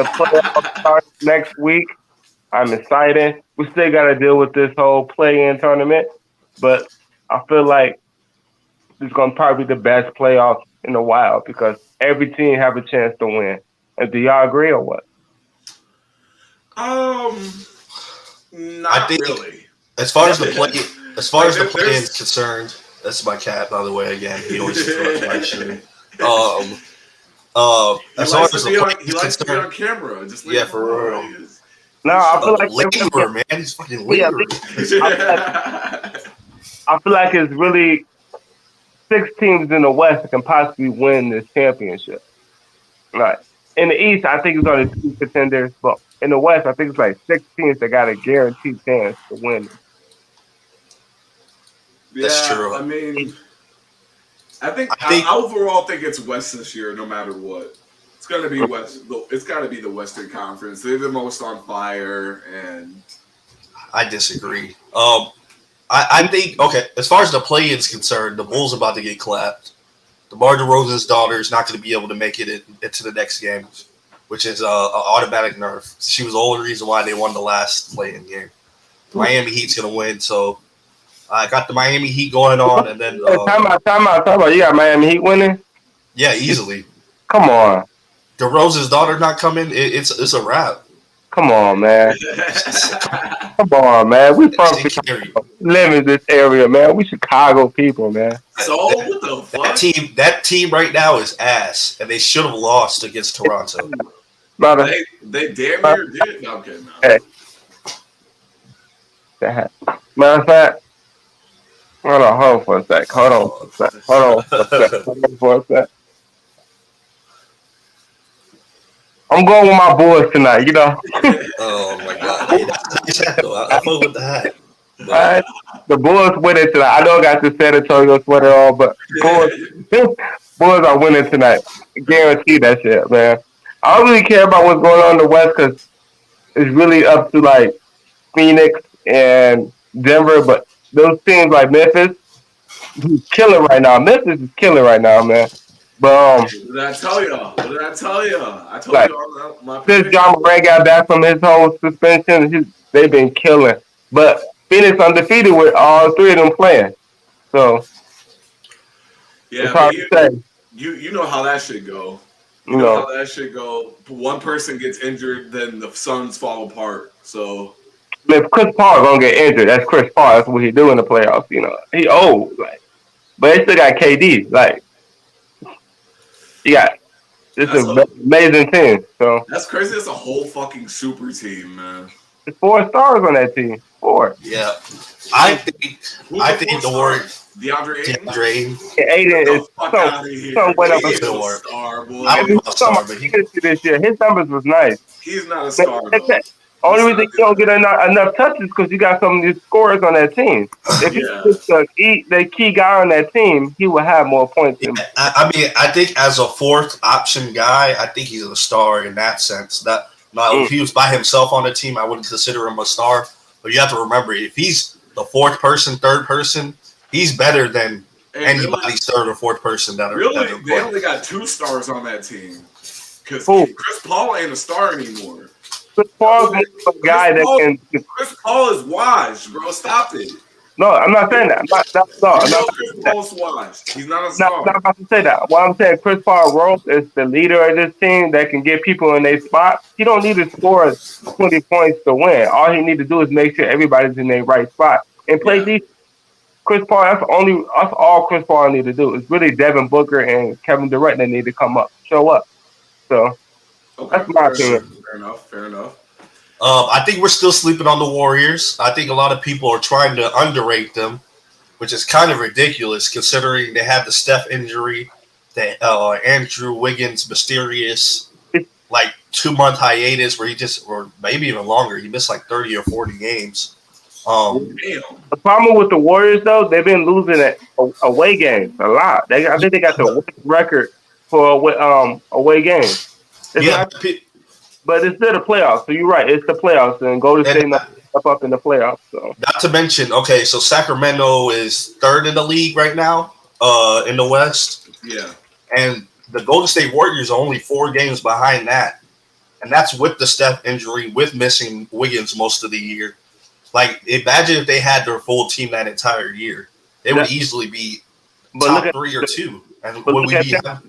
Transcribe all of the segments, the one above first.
The playoffs start next week. I'm excited. We still got to deal with this whole play-in tournament, but I feel like it's going to probably be the best playoffs in a while because every team have a chance to win. And do y'all agree or what? Um, I not think really. as far as the play, as far Like as the play is there's. concerned, that's my cat, by the way. Again, he always interrupts my shit. He As far likes to as the be play on. He is likes to be concerned, on camera. Just leave yeah, him for alone. real. No, He's I feel showing. like Lingerer, man, he's fucking yeah, lingering. I feel like it's really 6 teams in the West that can possibly win this championship. Right. In the East, I think it's only 2 contenders, but in the West, I think it's like 6 teams that got a guaranteed chance to win. That's Yeah, true. I mean, I think I I think overall think it's West this year, no matter what. It's gonna be West. It's got to be the Western Conference. They're the most on fire, and I disagree. I think okay. As far as the play is concerned, the Bulls about to get clapped. DeMar DeRozan's daughter is not going to be able to make it into the next game, which is an automatic nerf. She was the only reason why they won the last play-in game. Miami Heat's going to win, so I got the Miami Heat going on, and then Hey, time out. You got Miami Heat winning? yeah, easily. Come on. DeRozan's daughter not coming, it's a wrap. Come on, man. Come on, man. We from Chicago. Live in this area, man. We Chicago people, man. so what the fuck? That team right now is ass, and they should have lost against Toronto. Matter, They damn near did. No, okay, no. hey, matter of fact, hold on for a sec. Hold on for a sec. Hold on for a sec. I'm going with my boys tonight, you know. Oh my god, hey, that's nice hat though. I fuck with the hat. All But right. The Bulls winning tonight. I know I got the San Antonio sweater on, but Bulls, Bulls are winning tonight. Guarantee that shit, man. I don't really care about what's going on in the West because it's really up to like Phoenix and Denver, but those teams like Memphis, he's killing right now. Memphis is killing right now, man. But What did I tell you? What did I tell you? I told like you on my since prediction. John Moran got back from his whole suspension, they've been killing. But Phoenix undefeated with all 3 of them playing, so it's Yeah, but hard to say. you know how that should go. You You know how know, that should go. One person gets injured, then the Suns fall apart. So if Chris Paul gonna get injured, that's Chris Paul. That's what he do in the playoffs. You know, he old, like, but they still got KD. Like, you got it's that's an a amazing team. So that's crazy. That's a whole fucking super team, man. there's 4 stars on that team. 4. yeah, I think Who's I the think fourth the star? Warriors, DeAndre Ayton. DeAndre Ayton, And Get Aiden the is fuck some out of some here. went He up. ain't still no work. star, I And don't boy. he's know a some star, but he this year. His numbers was nice. He's not a They, star they, though. only Let's reason not you do don't get that. enough touches because you got some of these scorers on that team. If he Yeah. was the key guy on that team, he would have more points. yeah, Than, I mean, I think as a fourth option guy, I think he's a star in that sense. That now, if mm, he was by himself on the team, I wouldn't consider him a star. But you have to remember, if he's the fourth person, third person, he's better than Hey, really, anybody's third or fourth person that really, are they playing. only got 2 stars on that team because cool. Chris Paul ain't a star anymore. Chris Paul's more of a Chris guy that Paul, can. Chris Paul is washed, bro. Stop it. No, I'm not saying that. You I'm not know Chris saying that. Paul's washed. He's not a Not star. about to say that. What I'm saying, Chris Paul Rose is the leader of this team that can get people in their spot. He don't need to score 20 points to win. All he need to do is make sure everybody's in their right spot and play Yeah. defense. Chris Paul, that's all Chris Paul need to do. It's really Devin Booker and Kevin Durant that need to come up, show up. So Okay. that's my Fair enough. opinion. Fair enough. Fair enough. I think we're still sleeping on the Warriors. I think a lot of people are trying to underrate them, which is kind of ridiculous considering they had the Steph injury, the Andrew Wiggins mysterious like 2 month hiatus where he just, or maybe even longer, he missed like 30 or 40 games. Um, Damn. The problem with the Warriors though, they've been losing at away games a lot. I think they got the but, worst record for away games. It's yeah, not, but it's still the playoffs. So you're right, it's the playoffs, and Golden and State not step up in the playoffs. So not to mention, okay, so Sacramento is third in the league right now, in the West, Yeah. and the Golden State Warriors are only 4 games behind that. and that's with the Steph injury, with missing Wiggins most of the year. Like, imagine if they had their full team that entire year. They would easily be But top 3 or 2. And but would look we at be that.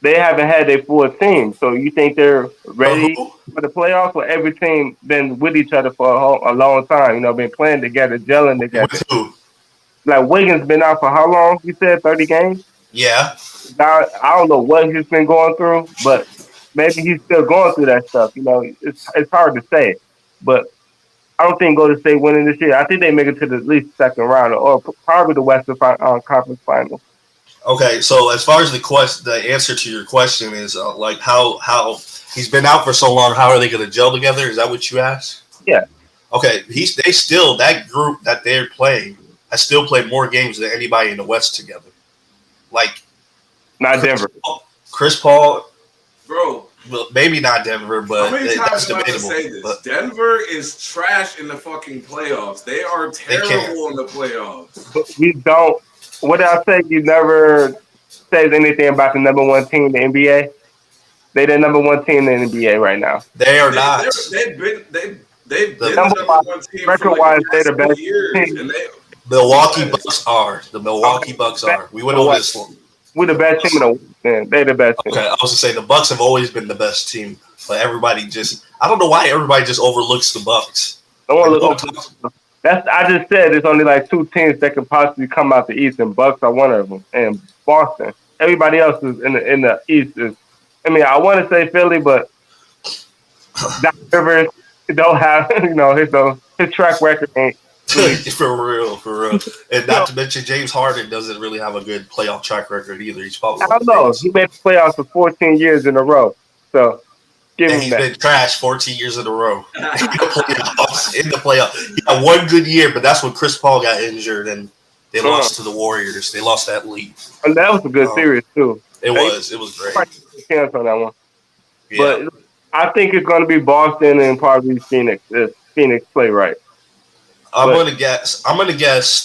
They haven't had their full team. So you think they're ready who? for the playoffs? Or every team been with each other for a long time? You know, been playing together, gelling together. With who? Like Wiggins been out for how long? You said 30 games. Yeah. Now, I don't know what he's been going through, but maybe he's still going through that stuff. You know, it's hard to say, but I don't think Golden State winning this year. I think they make it to the at least second round or probably the Western Conference Final. Okay, so as far as the answer to your question is like how he's been out for so long, how are they going to gel together? Is that what you asked? Yeah. Okay, they still, that group that they're playing has still played more games than anybody in the West together. Like, Not Denver. Chris Paul, Bro, well, maybe not Denver, but how many that's times do I have to debatable. say this? But Denver is trash in the fucking playoffs. They are terrible in the playoffs. But we don't. What did I say? You never says anything about the number one team in the NBA. They the number one team in the NBA right now. they are not. They've been the Number number one one team for record-wise, like the they're the past best 2 years, team. and they Milwaukee Bucks are. The Milwaukee Bucks are. We went over this one. We're the best team in the West. Man. They're the best team. Okay, I was gonna say the Bucks have always been the best team, but everybody just, I don't know why everybody just overlooks the Bucks. I just said there's only like two teams that could possibly come out the East, and Bucks are one of them, and Boston. Everybody else is in the East. I mean, I want to say Philly, but Doc Rivers don't have his track record ain't. For real, and not to mention James Harden doesn't really have a good playoff track record either. He's probably I don't know. He made the playoffs for 14 years in a row, so give him he's that. been trash 14 years in a row. In the playoff, he had one good year, but that's when Chris Paul got injured and they lost to the Warriors. They lost that league. And that was a good series too. It was great. Chance on that one, Yeah. but I think it's going to be Boston and probably Phoenix. If Phoenix play right. I'm gonna guess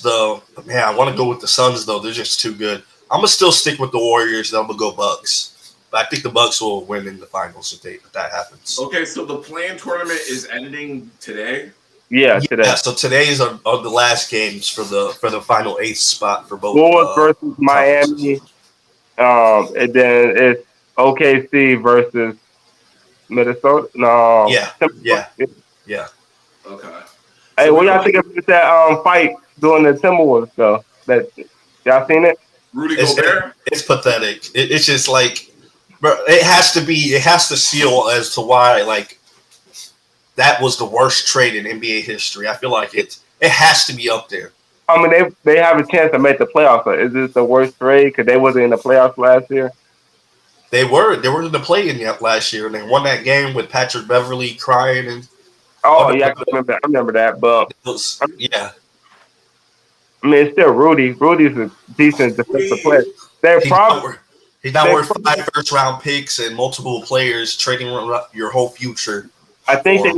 the man. I want to go with the Suns though. They're just too good. I'm gonna still stick with the Warriors. And I'm gonna go Bucks, but I think the Bucks will win in the finals if that happens. Okay, so the play-in tournament is ending today. Yeah, today. Yeah, so today is on the last games for the final 8th spot for both. Bulls versus Miami, and then it's OKC versus Minnesota. No. Yeah. Okay. Hey, what y'all think about that fight during the Timberwolves though? That y'all seen it? Rudy Gobert. It's pathetic. It's just like, bro, it has to seal as to why like that was the worst trade in NBA history. I feel like it has to be up there. I mean, they have a chance to make the playoffs. Is this the worst trade? Because they wasn't in the playoffs last year. They were in the play-in yet last year, and they won that game with Patrick Beverly crying and. Oh yeah, I remember that. But yeah, I mean, it's still Rudy. Rudy's a decent defensive player. He's not worth 5 first-round picks and multiple players trading your whole future. I think they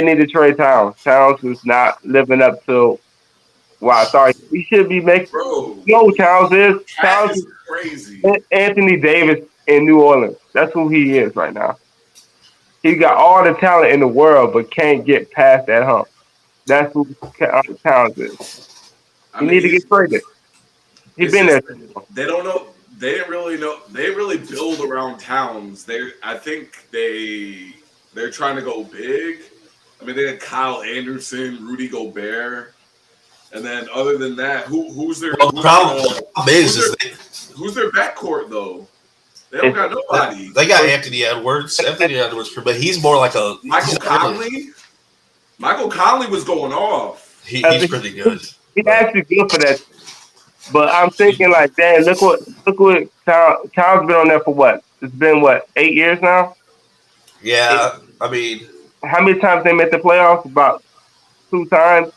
need to trade Towns. Towns is not living up to. Wow, sorry. He should be making. Bro, You know who Towns is? Towns is crazy. Anthony Davis in New Orleans. That's who he is right now. He got all the talent in the world, but can't get past that hump. That's who Towns is. He need to get traded. He's been there. They don't know. They didn't really know. They didn't really build around Towns. I think they're trying to go big. I mean, they had Kyle Anderson, Rudy Gobert, and then other than that, who's their who's their backcourt though? They don't got nobody. They got Anthony Edwards. But he's more like a Michael Conley. Michael Conley was going off. He's pretty good. He's actually good for that. But I'm thinking like, damn, look what Towns been on there for what? It's been 8 years now? Yeah, I mean, how many times they made the playoffs? About 2 times.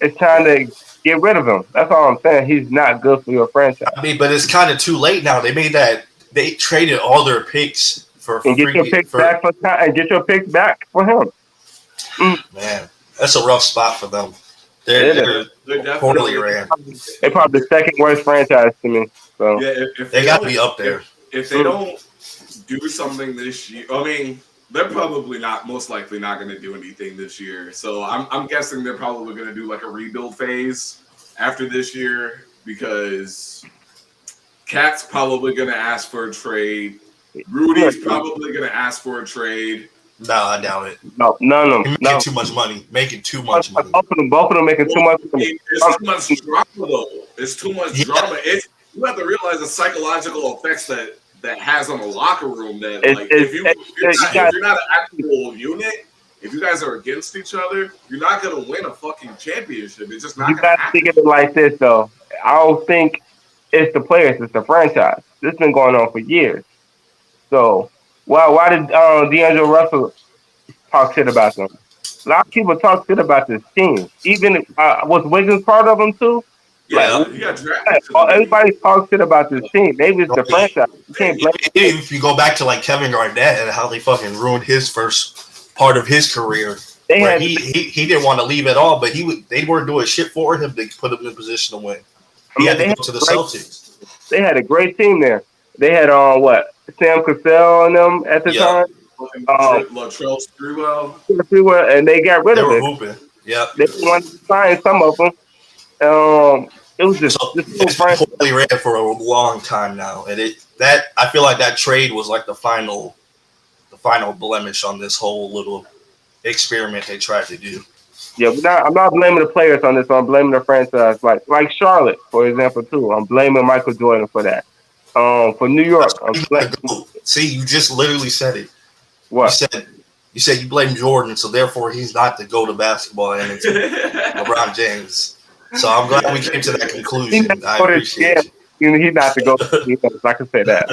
It's time to get rid of him. That's all I'm saying. He's not good for your franchise. I mean, but it's kind of too late now. They traded all their picks for and get your picks back for him. Man, that's a rough spot for them. They're totally ran. They're probably the second worst franchise to me. So yeah, if they got to be up there. If they don't do something this year, I mean, they're probably not, most likely not going to do anything this year. So I'm guessing they're probably going to do like a rebuild phase after this year because Cat's probably going to ask for a trade. Rudy's probably going to ask for a trade. No, I doubt it. No, none of them. Making No. too much money. Making too much money. Both of them making too much money. It's too much drama, though. It's too much drama. You have to realize the psychological effects that has on the locker room. That like, if you're not an actual unit, if you guys are against each other, you're not gonna win a fucking championship. It's just not. You gotta think of it like this, though. I don't think it's the players; it's the franchise. This has been going on for years. So why did D'Angelo Russell talk shit about them? A lot of people talk shit about this team. Even was Wiggins part of them too? Yeah, like, he got drafted. Everybody talks shit about this team. They was the franchise. You can't blame if you go back to like Kevin Garnett and how they fucking ruined his first part of his career. He didn't want to leave at all, but they weren't doing shit for him to put him in position to win. He had to go to the Celtics. They had a great team there. They had Sam Cassell and them at the time. Latrell Sprewell, and they got rid of it. Hooping. Yeah, they wanted to sign some of them. It was just totally ran for a long time now, and I feel like that trade was like the final blemish on this whole little experiment they tried to do. Yeah, I'm not blaming the players on this. I'm blaming the franchise, like Charlotte, for example, too. I'm blaming Michael Jordan for that. For New York, see, you just literally said it. What? You said you blame Jordan, so therefore he's not the GOAT of basketball, and it's LeBron James. So I'm glad we came to that conclusion. I appreciate it. He's not the GOAT. I can say that.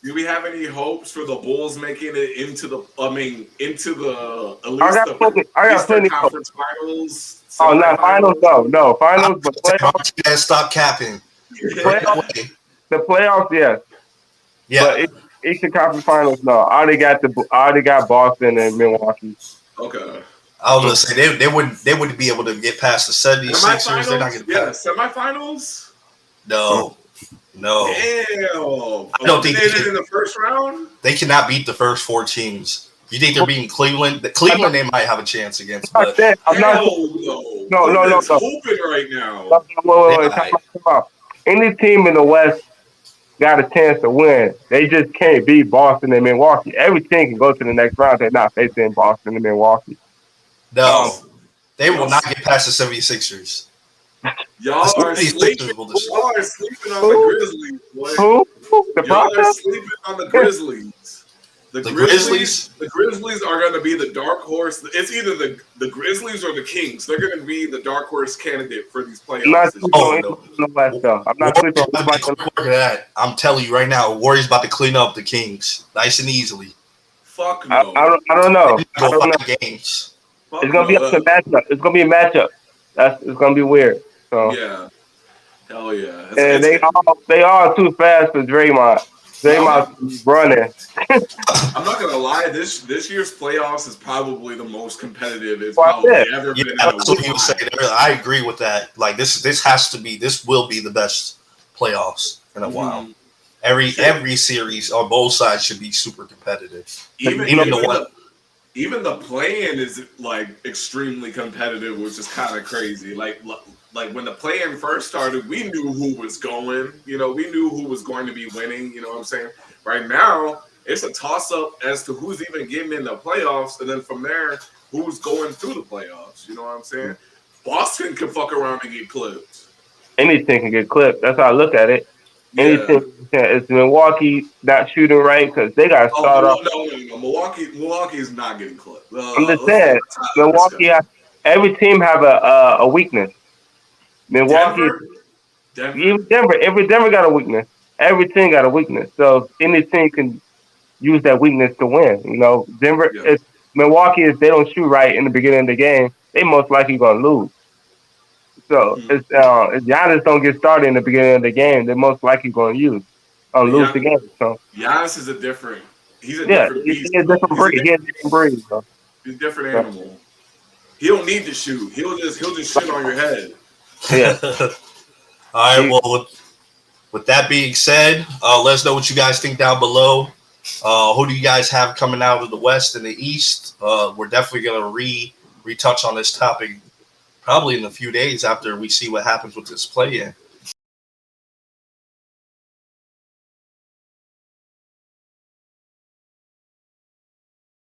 Do we have any hopes for the Bulls making it into the Eastern Conference Finals? Oh, no, finals, no, finals, but playoffs. Stop capping. The playoffs, yes. Yeah. But Eastern Conference Finals, no. I already got Boston and Milwaukee. Okay. I was gonna say they wouldn't be able to get past the 76ers. They're not gonna semifinals? No. Damn. I don't think they did in the first round. They cannot beat the first four teams. You think they're beating Cleveland? Cleveland they might have a chance against. But no. It's open right now. Wait. Come on. Any team in the West got a chance to win. They just can't beat Boston and Milwaukee. Every team can go to the next round. They're not facing Boston and Milwaukee. No, they will not get past the 76ers. Y'all are sleeping on the Grizzlies, boy. Who? Y'all are sleeping on the Grizzlies. The Grizzlies are going to be the dark horse. It's either the Grizzlies or the Kings. They're going to be the dark horse candidate for these playoffs. I'm not sleeping on that. I'm telling you right now, Warriors about to clean up the Kings nice and easily. Fuck no. I don't know. Games. It's gonna be up to matchup. It's gonna be a matchup. It's gonna be weird. So yeah, hell yeah. And they all too fast for Draymond. Draymond's running. I'm not gonna lie. This year's playoffs is probably the most competitive it's probably ever been. That's what he was saying. I agree with that. Like this will be the best playoffs in a while. Every series on both sides should be super competitive. Even the play-in is like extremely competitive, which is kind of crazy. Like when the play-in first started, we knew who was going. We knew who was going to be winning. You know what I'm saying? Right now, it's a toss-up as to who's even getting in the playoffs, and then from there, who's going through the playoffs. You know what I'm saying? Boston can fuck around and get clipped. Anything can get clipped. That's how I look at it. Anything. Is Milwaukee not shooting right? Because they got to start off. No. Milwaukee is not getting clipped. I'm just saying, Milwaukee. Every team have a weakness. Milwaukee, Denver. Every Denver got a weakness. Every team got a weakness. So any team can use that weakness to win. Denver. If Milwaukee, if they don't shoot right in the beginning of the game, they most likely gonna lose. So if Giannis don't get started in the beginning of the game, they're most likely going to lose the game. So Giannis is different beast. He's a different breed. So. He's a different animal. He don't need to shoot. He'll just shit on your head. Yeah. All right. Well, with that being said, let us know what you guys think down below. Who do you guys have coming out of the West and the East? We're definitely gonna retouch on this topic probably in a few days after we see what happens with this play-in.